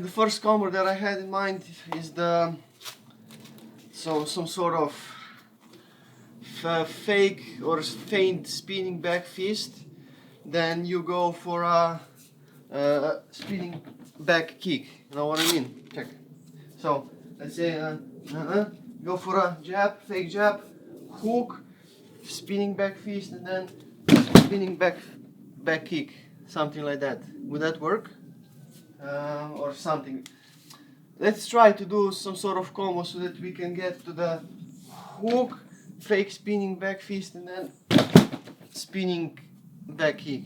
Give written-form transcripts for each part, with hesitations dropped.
the first combo that I had in mind is some sort of fake or feint spinning back fist. Then you go for a spinning back kick. You know what I mean? Check. So let's say go for a jab, fake jab, hook, spinning back fist, and then spinning back kick, something like that. Would that work? Or something. Let's try to do some sort of combo so that we can get to the hook, fake spinning back fist, and then spinning back kick.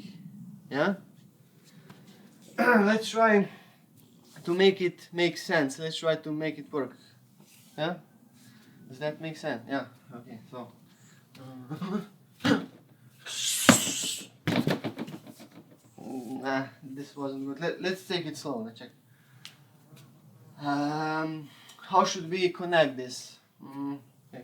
Yeah? Let's try to make it make sense. Let's try to make it work. Yeah? Does that make sense? Yeah. Okay, so. Nah, this wasn't good. Let's take it slow. Let's check. How should we connect this? Okay.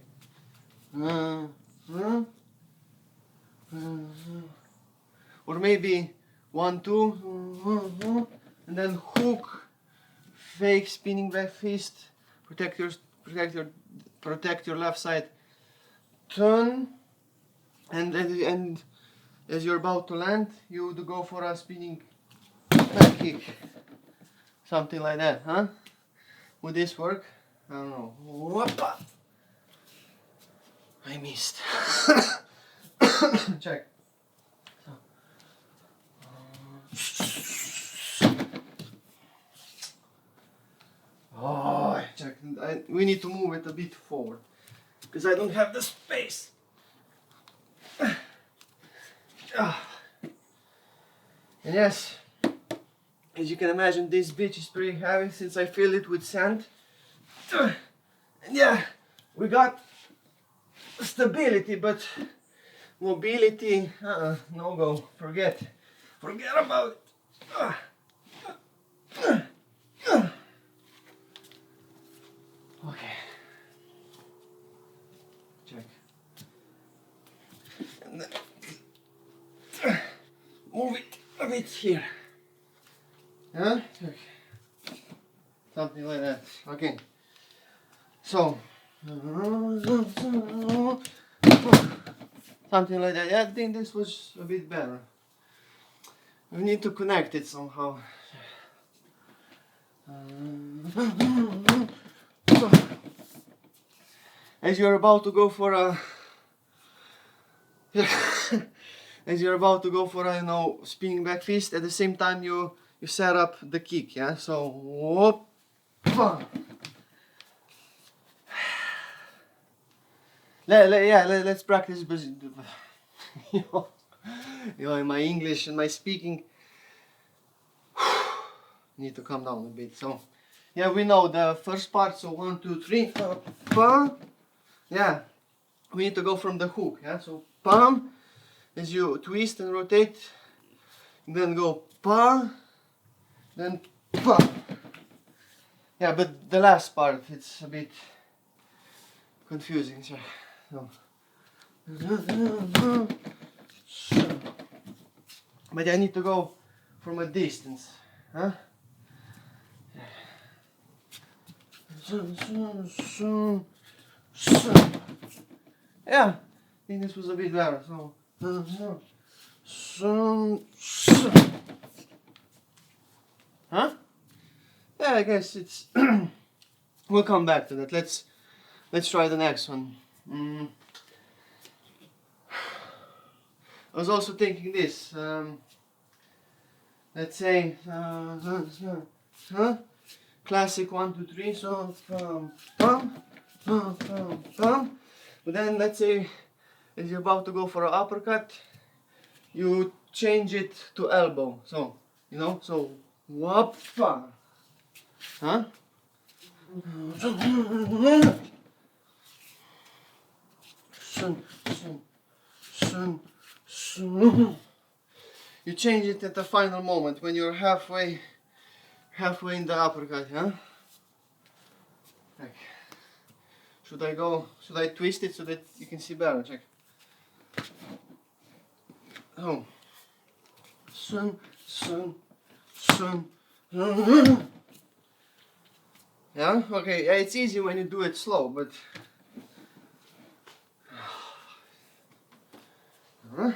Or maybe 1, 2, and then hook, fake spinning back fist, protect your left side, turn, and as you're about to land, you would go for a spinning back kick, something like that, huh? Would this work? I don't know. Whoopa! I missed. Check. Oh, check. We need to move it a bit forward because I don't have the space. And yes, as you can imagine, this bitch is pretty heavy since I filled it with sand. And yeah, we got stability, but mobility, no go. Forget about it. Okay. Check. And then move it a bit here. Yeah? Okay. Something like that. Okay. So something like that. Yeah, I think this was a bit better. We need to connect it somehow. As you're about to go for a spinning back fist, at the same time you set up the kick, yeah? So whoop, let's practice. In my English and my speaking need to calm down a bit. So yeah, we know the first part. So 1, 2, 3, yeah, we need to go from the hook, yeah? So palm, as you twist and rotate, then go pa, then pa. Yeah, but the last part, it's a bit confusing. So, but I need to go from a distance, huh? Yeah, I think this was a bit better. Huh? Yeah, I guess it's. We'll come back to that. Let's try the next one. I was also thinking this. Let's say classic 1, 2, 3. So but then let's say as you're about to go for an uppercut, you change it to elbow. So so whoop, huh? You change it at the final moment when you're halfway in the uppercut, huh? Like, should I twist it so that you can see better? Check. Oh. Yeah, okay, yeah, it's easy when you do it slow, but huh?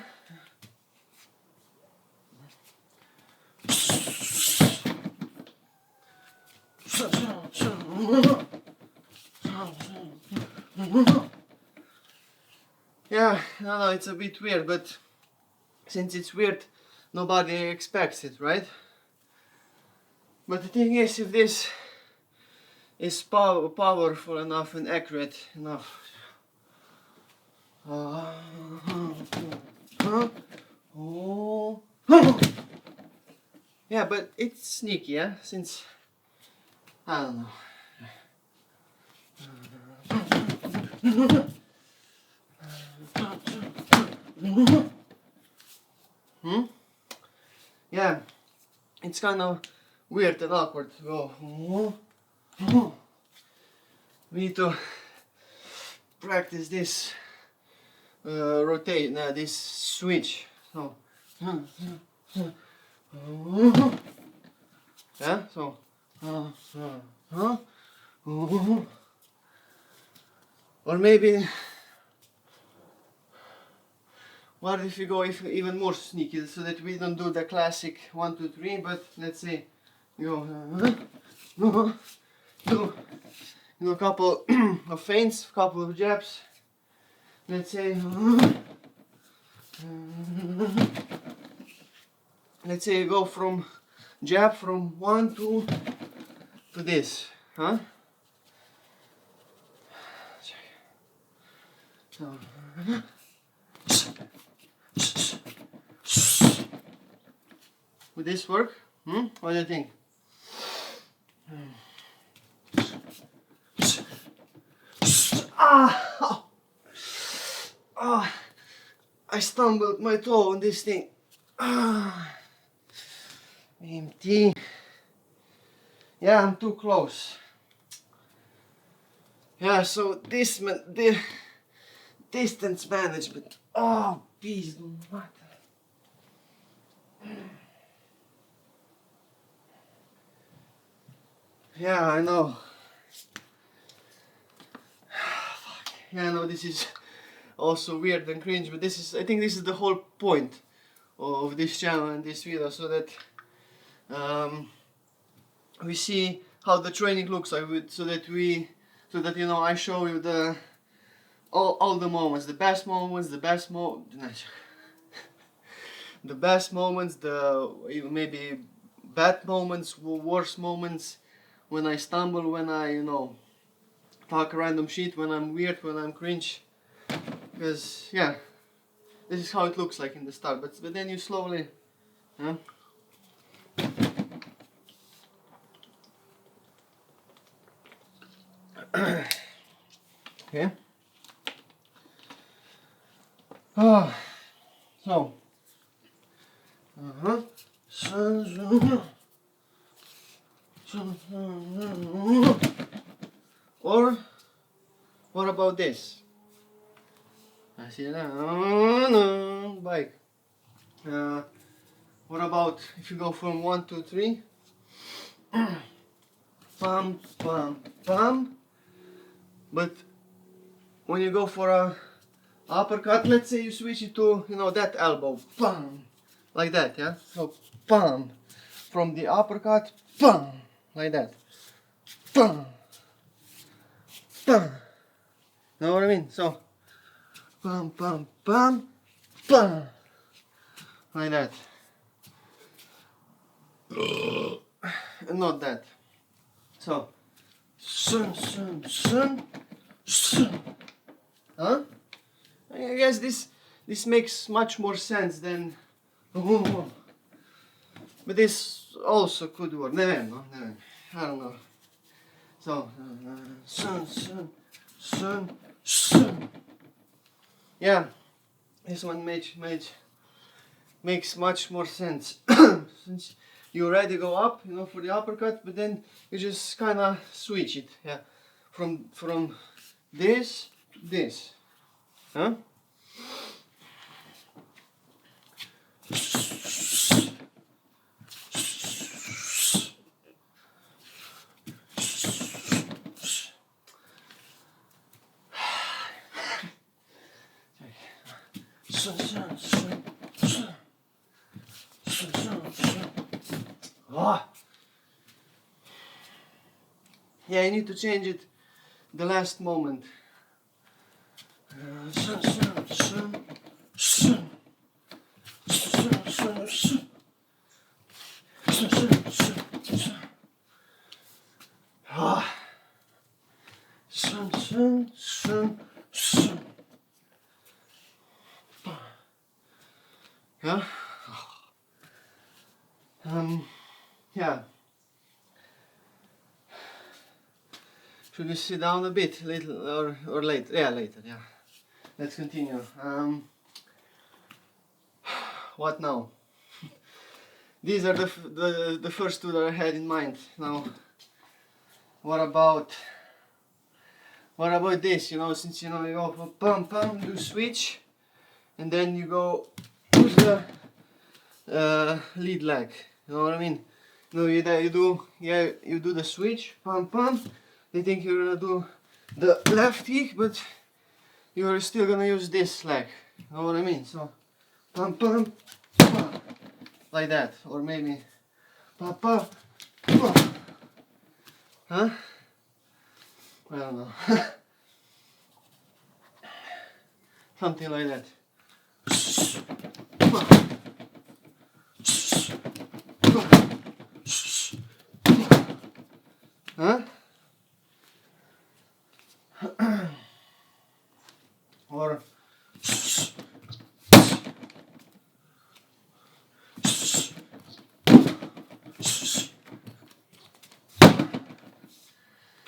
Yeah, no, it's a bit weird, but since it's weird, nobody expects it, right? But the thing is, if this is powerful enough and accurate enough, oh, yeah, but it's sneaky, yeah, since I don't know. Yeah, it's kind of weird and awkward to go. We need to practice this rotate, this switch. So, yeah, so, or maybe, what if you go even more sneaky, so that we don't do the classic 1, 2, 3, but let's say you go, do a couple of feints, couple of jabs. Let's say, you go from jab from 1 to this, huh? So, would this work? What do you think? Ah! Oh, I stumbled my toe on this thing. Empty. Yeah, I'm too close. Yeah, so the distance management. Oh, please do not. Yeah, I know. Yeah, I know this is also weird and cringe, but I think this is the whole point of this channel and this video, so that we see how the training looks like, so that you know, I show you all the moments, the best moments, the best the best moments, the even maybe bad moments, worse moments, when I stumble, when I, you know, talk random shit, when I'm weird, when I'm cringe, because yeah, this is how it looks like in the start, but then you slowly, huh? Okay. Ah, so. Or what about this? I see that. Bike. What about if you go from 1, 2, 3? Pam, pam, pam. But when you go for a uppercut, let's say you switch it to, you know, that elbow. Pam. Like that, yeah? So, pam. From the uppercut, pam. Like that. Pam. Pam. Know what I mean? So, pam, pam, pam, pam. Like that. Not that. So, sun, sun, sun, sun. Huh? I guess this makes much more sense than. But this also could work. Never. I don't know. So, sun, sun, sun, sun. Yeah, this one makes much more sense. Since you already go up, you know, for the uppercut, but then you just kind of switch it, yeah, from this to this, huh? Ah. Yeah, I need to change it the last moment. Ah. Yeah. Yeah. Should we sit down a bit, little or later? Yeah, later. Yeah. Let's continue. What now? These are the first two that I had in mind. Now, what about this? You know, since you know you go for pum pum, do switch, and then you go with the lead leg. You know what I mean? No, you do the switch, pum pum. They think you're gonna do the left kick, but you're still gonna use this leg. You know what I mean? So, pum pum, pum, like that, or maybe pum pum, pum. Huh? I don't know. Something like that. Huh? Or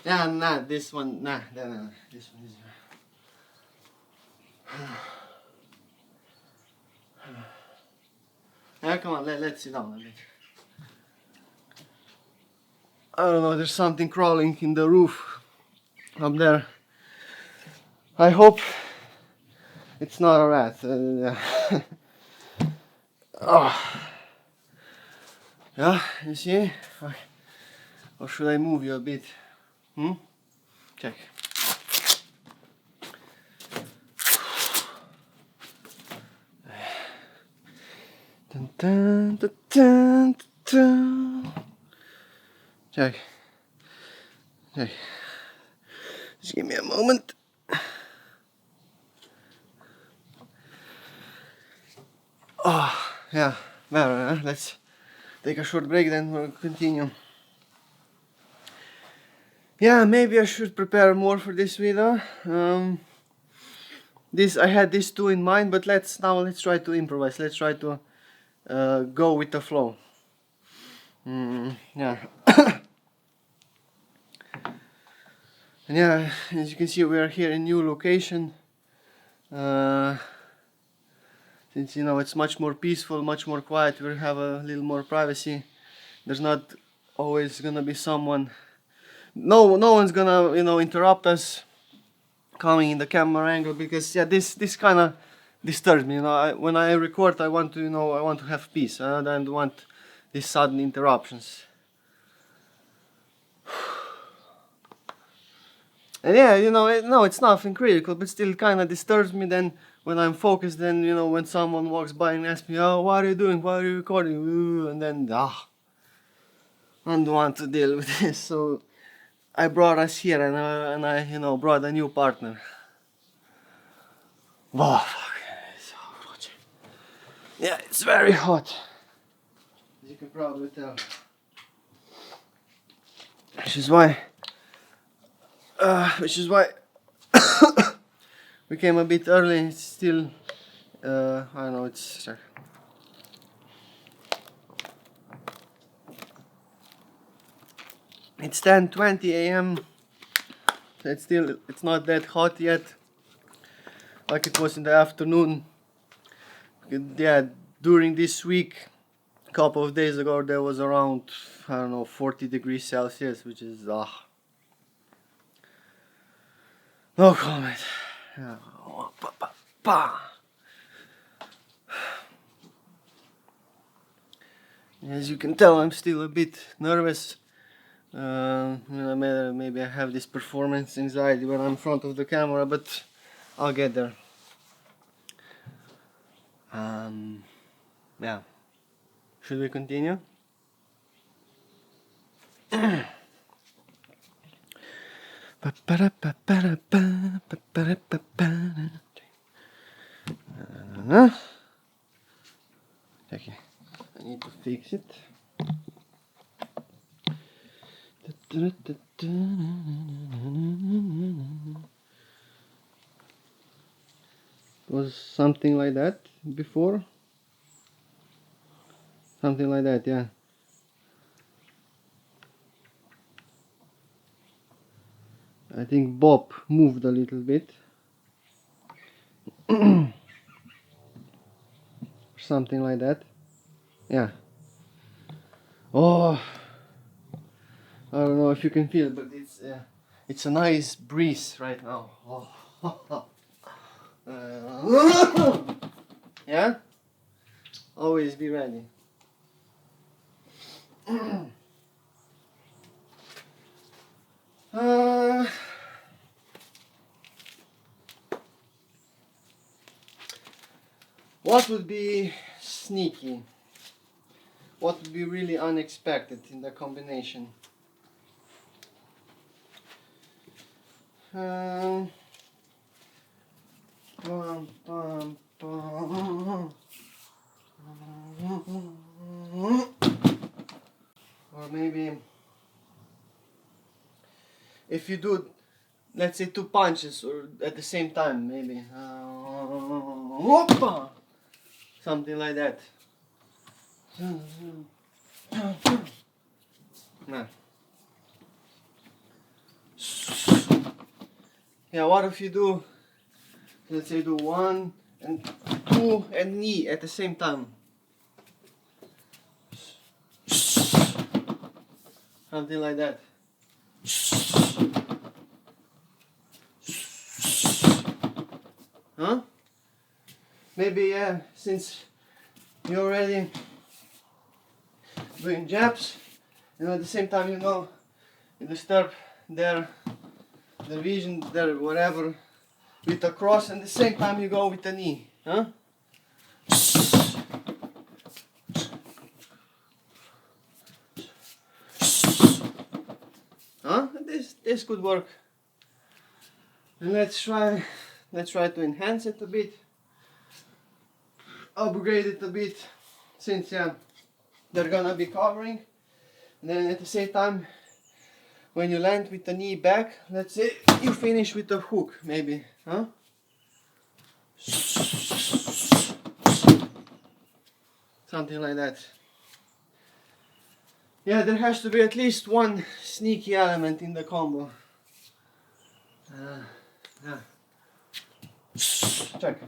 yeah, nah, this one, nah, this one is. Yeah, come on, let's sit down a bit. I don't know, there's something crawling in the roof up there. I hope it's not a rat. Yeah. Oh. Yeah, you see? Or should I move you a bit? Check. Dun, dun, dun, dun, dun. Check. Check. Just give me a moment. Oh, yeah, better. Let's take a short break, then we'll continue. Yeah, maybe I should prepare more for this video. I had these two in mind, but let's try to improvise. Let's try to go with the flow. Yeah. And yeah, as you can see, we are here in new location. Since you know it's much more peaceful, much more quiet, we have a little more privacy. There's not always gonna be someone. No one's gonna interrupt us coming in the camera angle, because yeah, this kind of disturbs me. You know, when I record, I want to have peace. I don't want these sudden interruptions. And yeah, no, it's nothing critical, but still kind of disturbs me. Then when I'm focused, then when someone walks by and asks me, "Oh, what are you doing? Why are you recording?" And then I don't want to deal with this. So I brought us here, and I brought a new partner. Wow, fuck, it's so hot. Yeah, it's very hot. As you can probably tell. Which is why we came a bit early. It's still, I don't know, it's 10:20 a.m. It's not that hot yet, like it was in the afternoon. Yeah, during this week, a couple of days ago, there was around, I don't know, 40 degrees Celsius, which is no comment. As you can tell, I'm still a bit nervous. Maybe I have this performance anxiety when I'm in front of the camera, but I'll get there. Yeah. Should we continue? Okay, I need to fix it. Was something like that before? Something like that, yeah. I think Bob moved a little bit. Something like that. Yeah. Oh, I don't know if you can feel it, but it's a nice breeze right now. Oh. Yeah. Always be ready. What would be sneaky? What would be really unexpected in the combination? Bum, bum, bum. Or maybe if you do, let's say, 2 punches or at the same time, maybe something like that. Nah. Yeah, what if you do, let's say, do 1 and 2 and knee at the same time? Something like that. Huh? Maybe, yeah, since you're already doing jabs, at the same time, you disturb their vision, their whatever, with a cross, and at the same time you go with the knee. Huh? Huh? This could work. And let's try to enhance it a bit, upgrade it a bit, since they're gonna be covering. And then at the same time, when you land with the knee back, let's say you finish with a hook, maybe, huh? Something like that. Yeah, there has to be at least one sneaky element in the combo. Yeah. Check.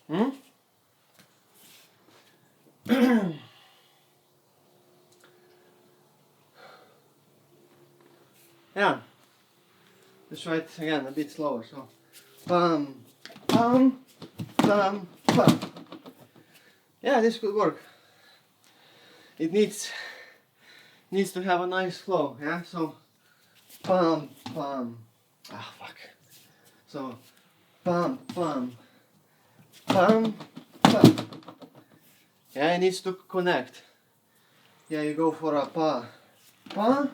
Hmm? Yeah. Let's try it again, a bit slower. So, bum, bum, bum, bum. Yeah, this could work. It needs to have a nice flow. Yeah. So, bum, bum. Ah, fuck. So, bum, bum, bum, bum. Yeah, it needs to connect. Yeah, you go for a pa, pa.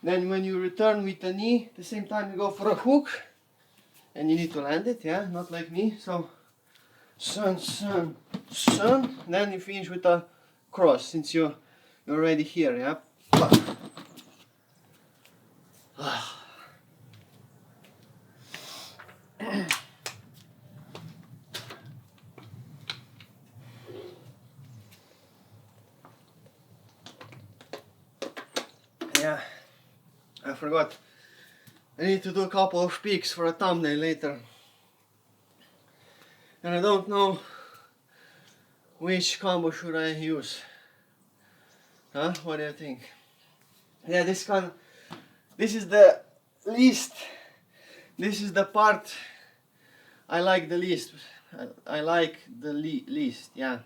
Then when you return with the knee, at the same time you go for a hook. And you need to land it, yeah, not like me. So, sun, sun, sun. Then you finish with a cross, since you're already here, yeah. Yeah, I forgot. I need to do a couple of peaks for a thumbnail later. And I don't know which combo should I use. Huh? What do you think? Yeah, this is the least. This is the part I like the least. I like the least, yeah.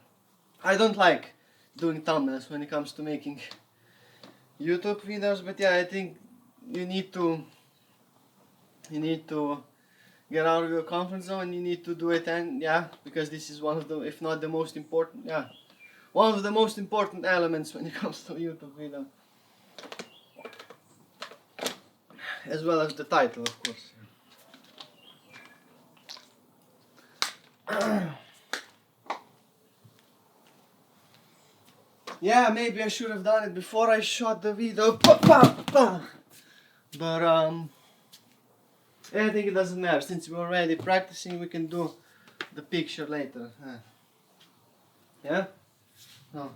I don't like doing thumbnails when it comes to making YouTube videos, but yeah, I think you need to get out of your comfort zone. You need to do it, and yeah, because this is one of the, if not the most important, yeah, one of the most important elements when it comes to YouTube video, as well as the title, of course. Yeah, maybe I should have done it before I shot the video. But I think it doesn't matter. Since we're already practicing, we can do the picture later. Yeah? No.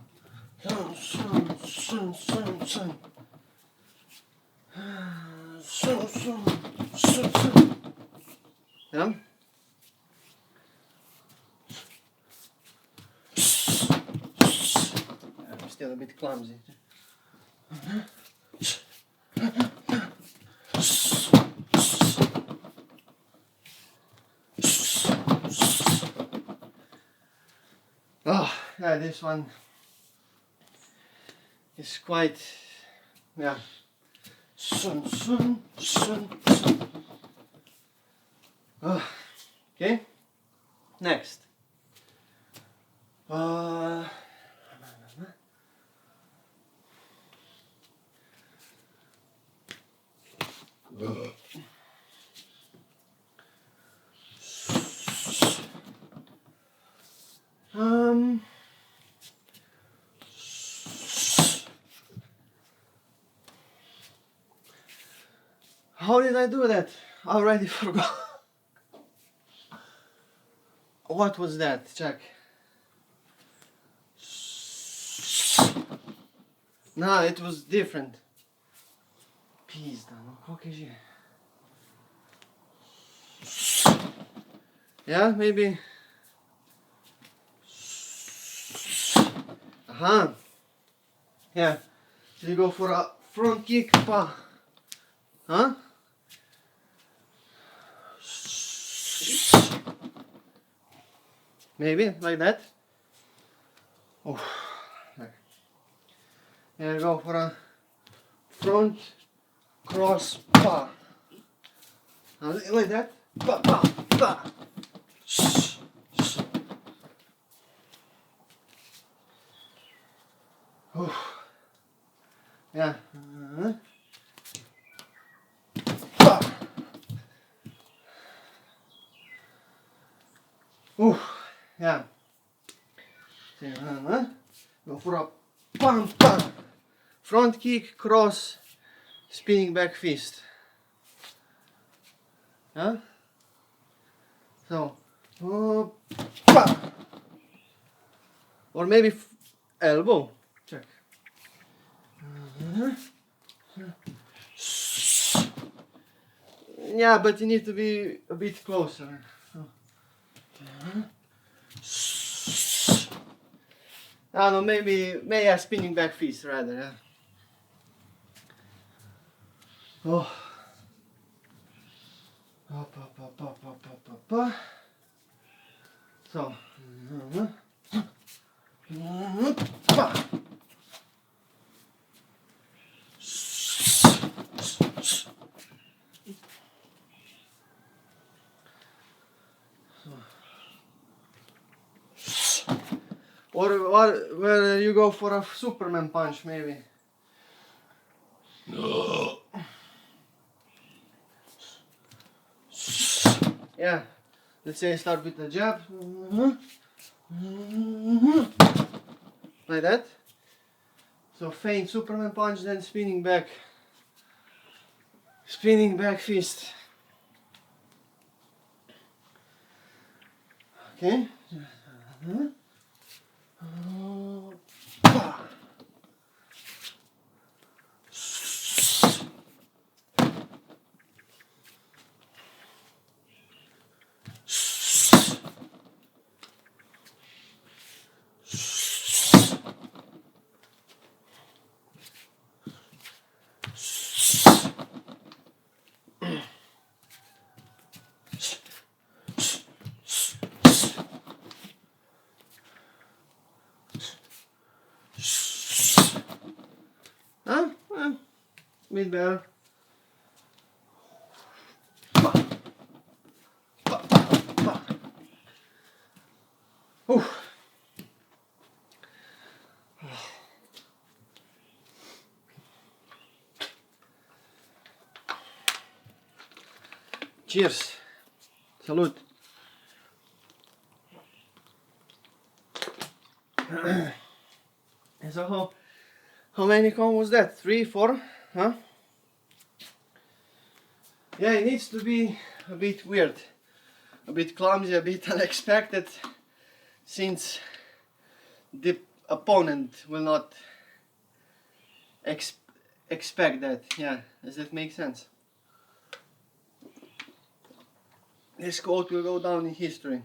Yeah? I'm still a bit clumsy. Oh, yeah, this one is quite, yeah. Oh, okay, next. How did I do that? I already forgot. What was that? Check. No, it was different. Pizda, no kako je? Yeah, maybe. Aha. Yeah. So you go for a front kick, pa. Huh? Maybe like that. Oh. And go for a front cross, pa. Like that. Pa, pa, pa. Yeah. Yeah. Go for a pam pam. Front kick, cross, spinning back fist. Huh? So, or maybe elbow. Check. Yeah, but you need to be a bit closer. I don't know, maybe a spinning back fist rather. Yeah. Oh. So. Or where you go for a Superman punch, maybe. Yeah, let's say start with the jab. Like that. So feint Superman punch, then spinning back fist. Okay. bit better. Ooh. Cheers. Salute. So how many combos was that? 3, 4? Huh? Yeah, it needs to be a bit weird, a bit clumsy, a bit unexpected, since the opponent will not expect that. Yeah, does that make sense? This quote will go down in history.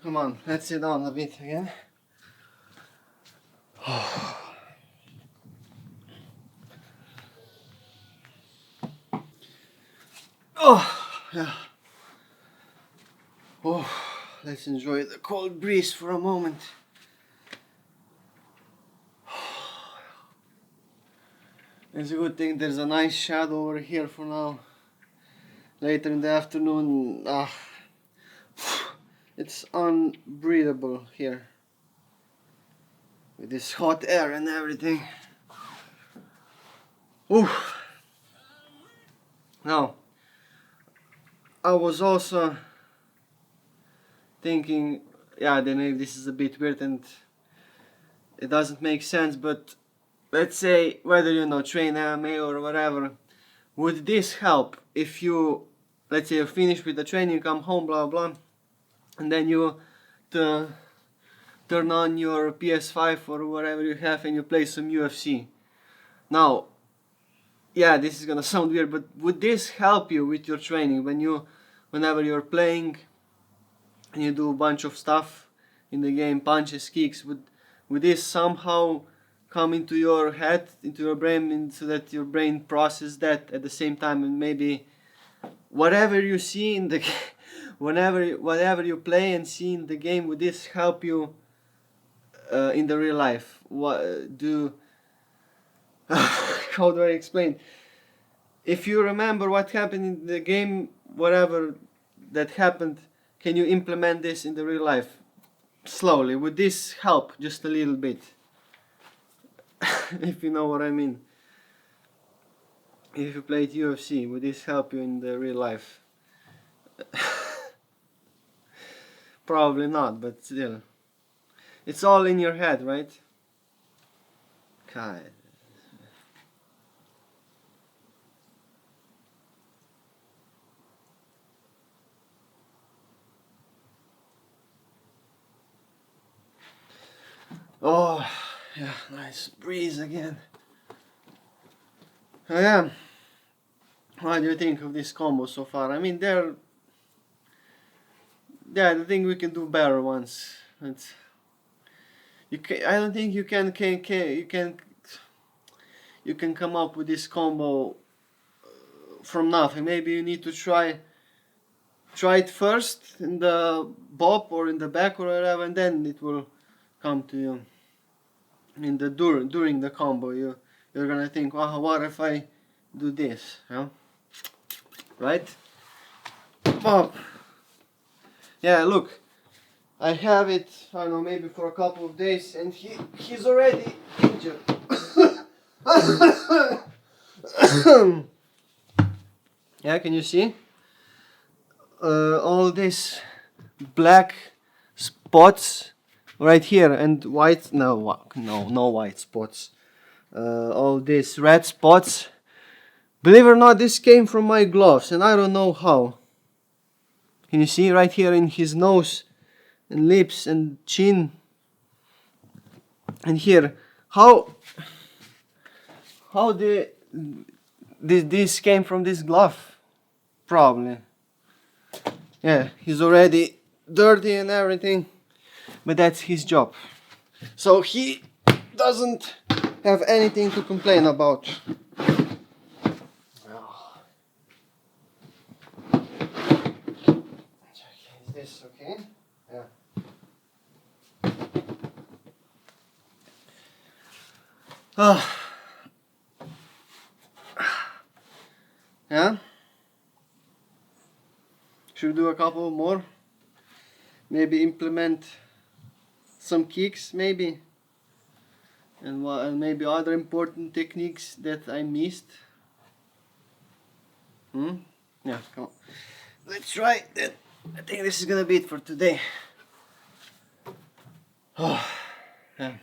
Come on, let's sit down a bit again. Oh, yeah. Oh, let's enjoy the cold breeze for a moment. It's a good thing there's a nice shadow over here for now. Later in the afternoon, it's unbreathable here. With this hot air and everything. Ooh. Now, I was also thinking, yeah, then maybe this is a bit weird and it doesn't make sense, but let's say whether you train MMA or whatever, would this help if you, let's say you're finished with the training, you come home, blah blah, and then you turn on your PS5 or whatever you have and you play some UFC. Now, yeah, this is gonna sound weird, but would this help you with your training whenever you're playing and you do a bunch of stuff in the game, punches, kicks? Would this somehow come into your head, into your brain, so that your brain processes that at the same time, and maybe whatever you see in the whatever you play and see in the game, would this help you in the real life? How do I explain? If you remember what happened in the game, whatever that happened, can you implement this in the real life slowly? Would this help just a little bit? If you know what I mean. If you played UFC, would this help you in the real life? Probably not, but still. It's all in your head, right? God. Oh, yeah, nice breeze again. Oh, yeah. What do you think of this combo so far? I mean, I think we can do better once. I don't think you can come up with this combo from nothing. Maybe you need to try it first in the bop or in the back or whatever, and then it will come to you. In the during the combo, you're gonna think, oh, what if I do this? Yeah, right? Bop. Yeah, look, I have it. I don't know, maybe for a couple of days, and he's already injured. Yeah, can you see? All these black spots right here and white. No white spots. All these red spots. Believe it or not, this came from my gloves, and I don't know how. Can you see right here in his nose and lips and chin? And here, how this came from this glove? Probably. Yeah, he's already dirty and everything, but that's his job. So he doesn't have anything to complain about. Is this okay? Yeah. Yeah. Should do a couple more. Maybe implement some kicks, maybe, and maybe other important techniques that I missed. Yeah, come on. Let's try that. I think this is gonna be it for today. Oh, yeah.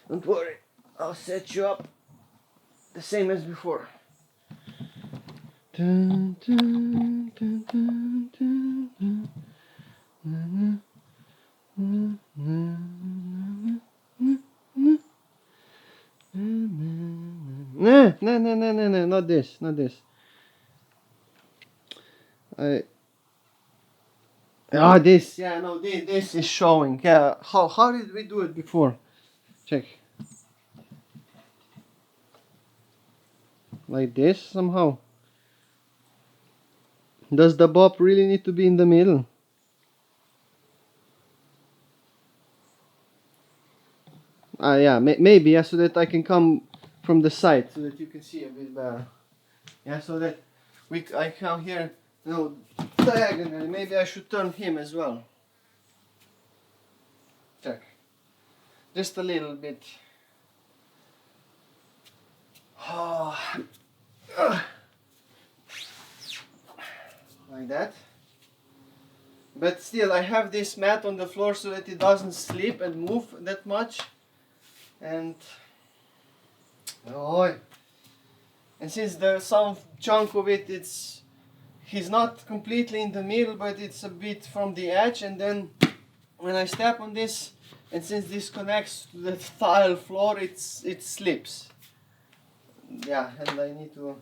Don't worry, I'll set you up the same as before. Dun, dun, dun, dun, dun, dun. No, not this, not this. This, yeah, no, this is showing. Yeah, how did we do it before? Check. Like this somehow. Does the bob really need to be in the middle? Yeah, maybe, yeah, so that I can come from the side, so that you can see a bit better. Yeah, so that I come here, diagonally. Maybe I should turn him as well. Check. Just a little bit. Like that. But still, I have this mat on the floor so that it doesn't slip and move that much. And since there's some chunk of it, he's not completely in the middle, but it's a bit from the edge. And then when I step on this, and since this connects to the tile floor, it slips. Yeah, and I need to.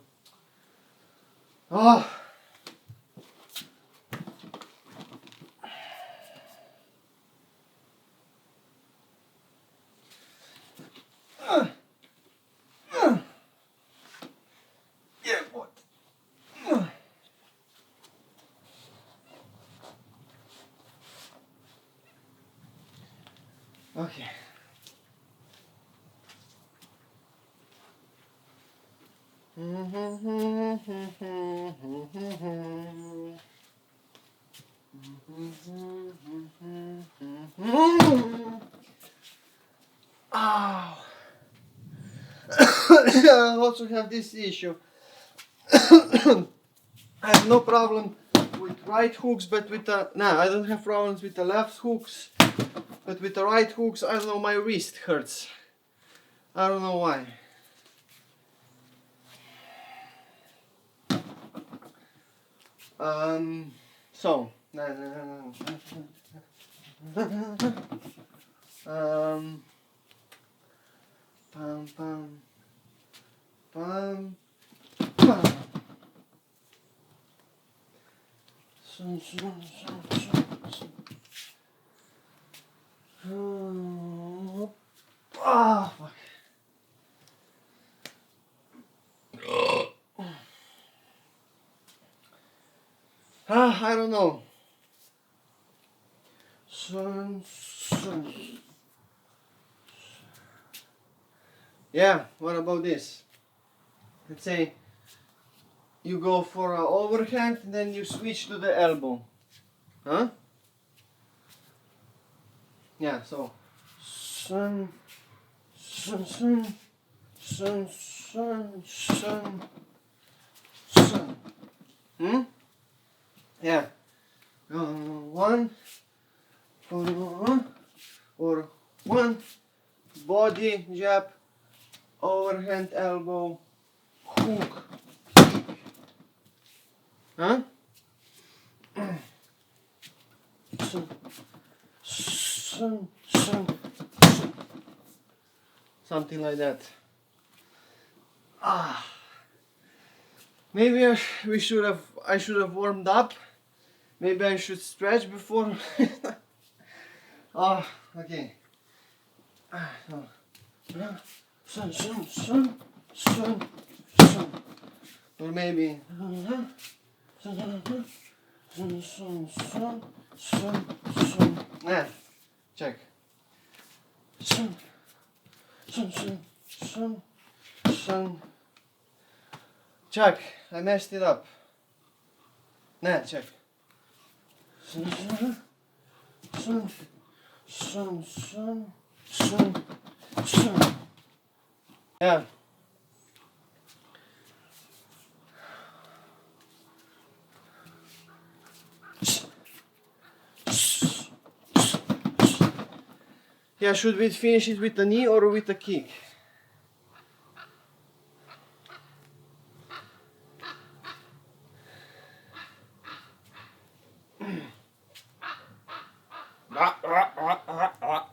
Yeah, what? Okay. Oh. I also have this issue. I have no problem with right hooks, but with the I don't have problems with the left hooks, but with the right hooks, I don't know, my wrist hurts. I don't know why. So pam pam pam pam. Fuck. I don't know. Yeah, what about this? Let's say you go for an overhand, then you switch to the elbow. Huh? Yeah, so sun. Yeah. One, or one, body jab, overhand elbow, hook. Huh? Something like that. Ah. Maybe I should have warmed up. Maybe I should stretch before. Ah, okay. No. Sun, sun, sun, sun, sun. Or maybe sun, sun, sun, sun, sun, sun. Yeah, check. Sun, sun, sun, sun, sun. Check. I messed it up. Nah, check. Sun, sun, sun, sun, sun, sun, sun. Yeah. Yeah, should we finish it with a knee or with a kick?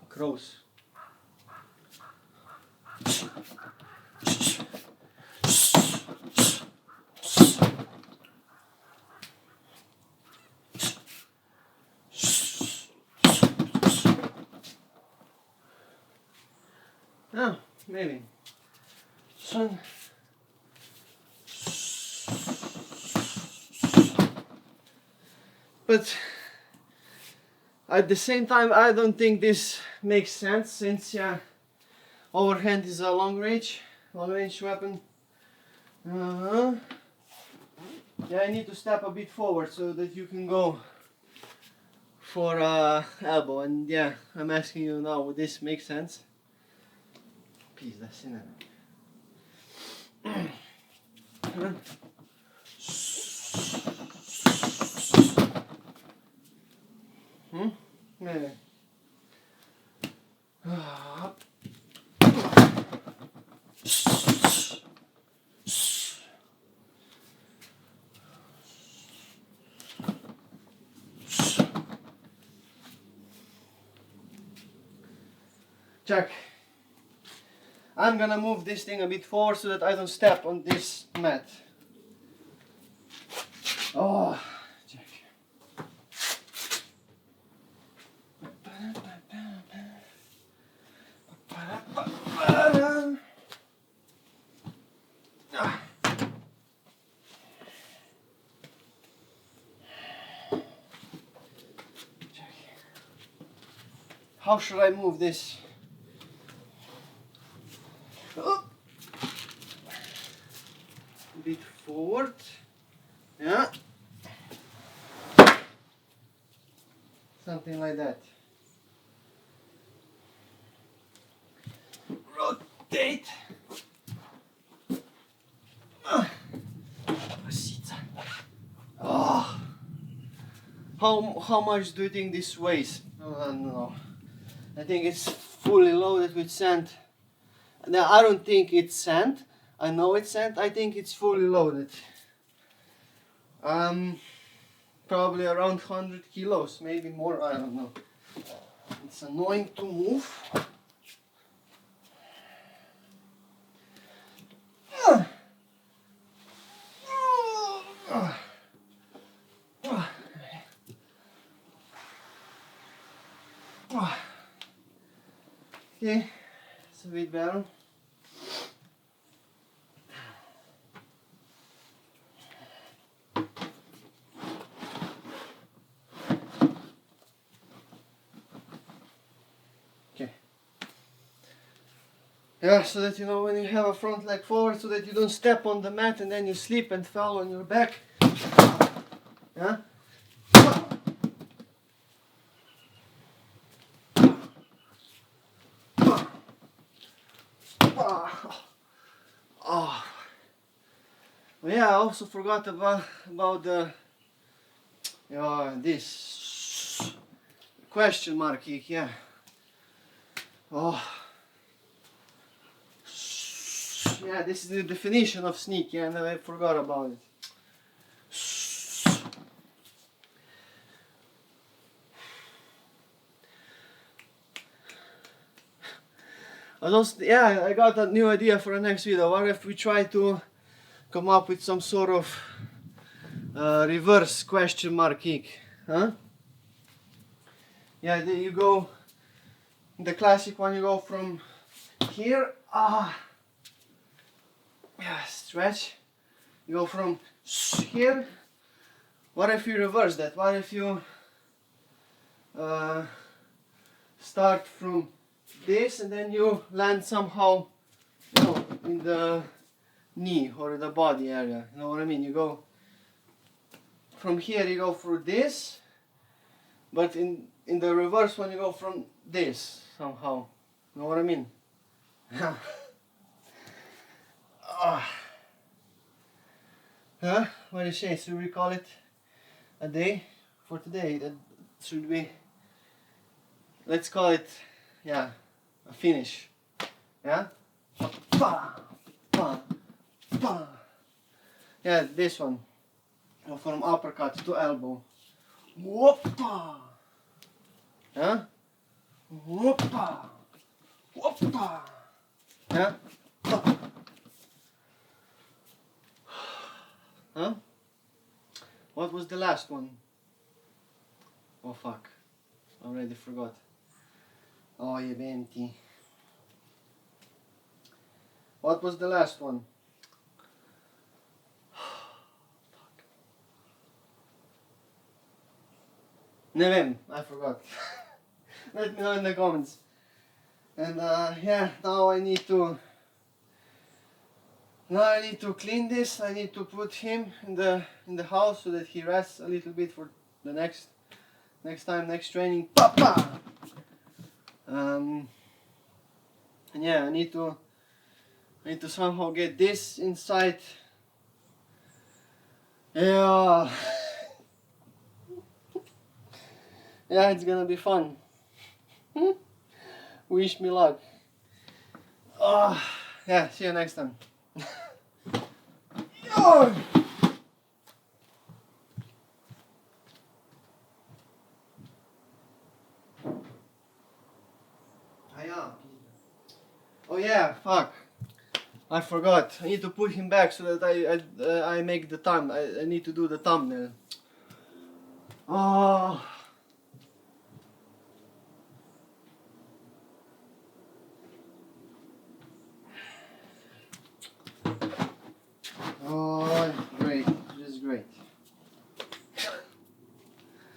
Crows. Oh, maybe. Sun. But at the same time, I don't think this makes sense since overhand is a long range weapon. Yeah, I need to step a bit forward so that you can go for elbow. And yeah, I'm asking you now, would this make sense? Pizda, sinner. Maybe. Check. I'm gonna move this thing a bit forward so that I don't step on this mat. Oh, check. How should I move this? A bit forward. Yeah. Something like that. Rotate. Oh. How much do you think this weighs? I don't know. I think it's fully loaded with sand. Now I don't think it's sand. I know it's sand. I think it's fully loaded. Probably around 100 kilos, maybe more. I don't know. It's annoying to move. Okay, it's a bit better. Okay. Yeah, so that you know when you have a front leg forward, so that you don't step on the mat and then you slip and fall on your back. Yeah. Oh. Yeah, I also forgot about the this question mark kick. Yeah. Oh. Yeah, this is the definition of sneak. Yeah, and I forgot about it. Yeah, I got a new idea for the next video. What if we try to come up with some sort of reverse question mark kick? Huh? Yeah, you go, the classic one, you go from here, yeah, stretch. You go from here. What if you reverse that? What if you start from this and then you land somehow, you know, in the knee or the body area? You know what I mean? You go from here, you go through this, but in the reverse one, you go from this somehow. You know what I mean? Huh? What do you say? Should we call it a day for today? That should be. Let's call it, yeah, a finish. Yeah? Pa, pa, pa. Yeah, this one. From uppercut to elbow. Whoppa! Yeah? Whoppa! Whoppa! Yeah? Huh? What was the last one? Oh fuck. Already forgot. Oh, je benti. What was the last one? Fuck. Ne vem, I forgot. Let me know in the comments. And yeah, now I need to clean this. I need to put him in the house so that he rests a little bit for the next training. Papa. And yeah, I need to somehow get this inside. Yeah. Yeah, it's gonna be fun. Wish me luck. Oh, yeah, see you next time. Oh. Oh yeah, fuck. I forgot. I need to put him back so that I make the thumb. I need to do the thumbnail. Oh.